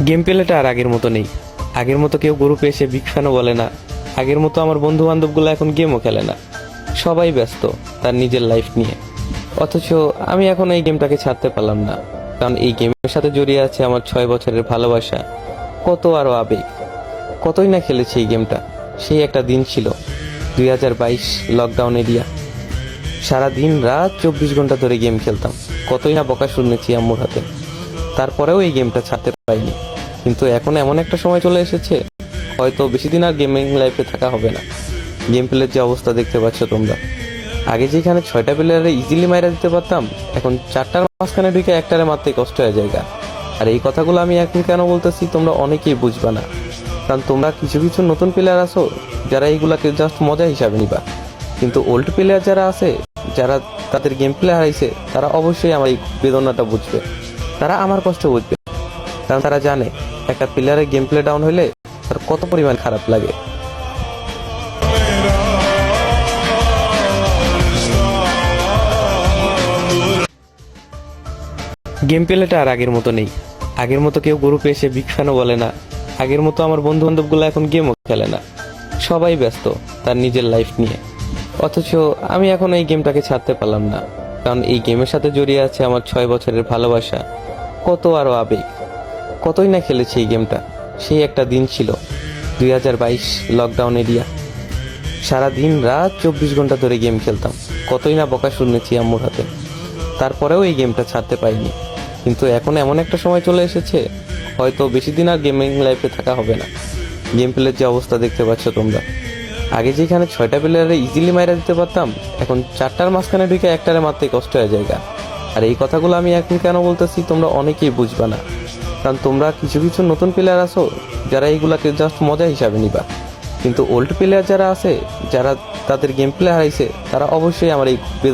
Game প্লেটা আর আগের মতো নেই। আগের মতো কেউ গ্রুপে এসে বিগ ফ্যানও বলে না। আগের মতো আমার বন্ধু বান্ধবগুলো এখন গেমও খেলে না। সবাই ব্যস্ত তার নিজের লাইফ নিয়ে। অথচ আমি এখন এই গেমটাকে ছাড়তে পারলাম না, কারণ এই গেমের সাথে জড়িয়ে আছে আমার 6 বছরের ভালোবাসা, কত আরো আবেগ। কতই না খেলেছি এই গেমটা। সেই একটা দিন ছিল 2022 লকডাউন এরিয়া। সারাদিন রাত 24 ঘন্টা ধরে গেম খেলতাম। কতই না বকা শুনেছি আম্মুর হাতে, তারপরেও এই গেমটা ছাড়তে পারিনি। কিন্তু এখন এমন একটা সময় চলে এসেছে, হয়তো বেশি দিন আর গেমিং লাইফে থাকা হবে না। গেম প্লের যে অবস্থা দেখতে পাচ্ছ তোমরা, আগে যেখানে 6টা প্লেয়ারে ইজিলি মাইরা দিতে পারতাম, এখন 4টার মাঝখানে ঢুকে একটারে মারতে কষ্ট হয়ে যায়। আর এই কথাগুলো আমি এখন কেন বলতেছি তোমরা অনেকেই বুঝবা না, কারণ তোমরা কিছু কিছু নতুন প্লেয়ার আছো যারা এইগুলাকে জাস্ট মজা হিসাবে নিবা। কিন্তু ওল্ড প্লেয়ার যারা আছে, যারা তাদের গেম প্লে হারাইছে, তারা অবশ্যই আমার এই বেদনাটা বুঝবে, তারা আমার কষ্ট বুঝবে। কারণ তারা জানে একটা প্লেয়ারের গেম প্লে ডাউন হলে তার কত পরিমাণ খারাপ লাগে। গেম প্লেটা আর আগের মতো নেই। আগের মতো কেউ গ্রুপে এসে বিগ ফ্যানও বলে না। আগের মতো আমার বন্ধু বান্ধবগুলো এখন গেমও খেলে না। সবাই ব্যস্ত তার নিজের লাইফ নিয়ে। অথচ আমি এখন এই গেমটাকে ছাড়তে পারলাম না, কারণ এই গেমের সাথে জড়িয়ে আছে আমার 6 বছরের ভালোবাসা, কত আরো আবেগ। কতই না খেলেছি এই গেমটা। সেই একটা দিন ছিল 2022 লকডাউন এরিয়া। সারাদিন রাত 24 ঘন্টা ধরে গেম খেলতাম। কতই না বকা শুনেছি আম্মুর হাতে, তারপরেও এই গেমটা ছাড়তে পারিনি। কিন্তু এখন এমন একটা সময় চলে এসেছে, হয়তো বেশি দিন আর গেমিং লাইফে থাকা হবে না। গেম প্লের যে অবস্থা দেখতে পাচ্ছ তোমরা, আগে যেখানে 6টা প্লেয়ারে ইজিলি মাইরা দিতে পারতাম, এখন 4টার মাঝখানে ঢুকে একটারে মারতে কষ্ট হয়ে যায়। আর এই কথাগুলো আমি এখন কেন বলতেছি তোমরা অনেকেই বুঝবা না, কারণ তোমরা কিছু কিছু নতুন প্লেয়ার আছো যারা এইগুলাকে জাস্ট মজা হিসাবে নিবা। কিন্তু ওল্ড প্লেয়ার যারা আছে, যারা তাদের গেম প্লে হারাইছে, তারা অবশ্যই আমার এই বেদনা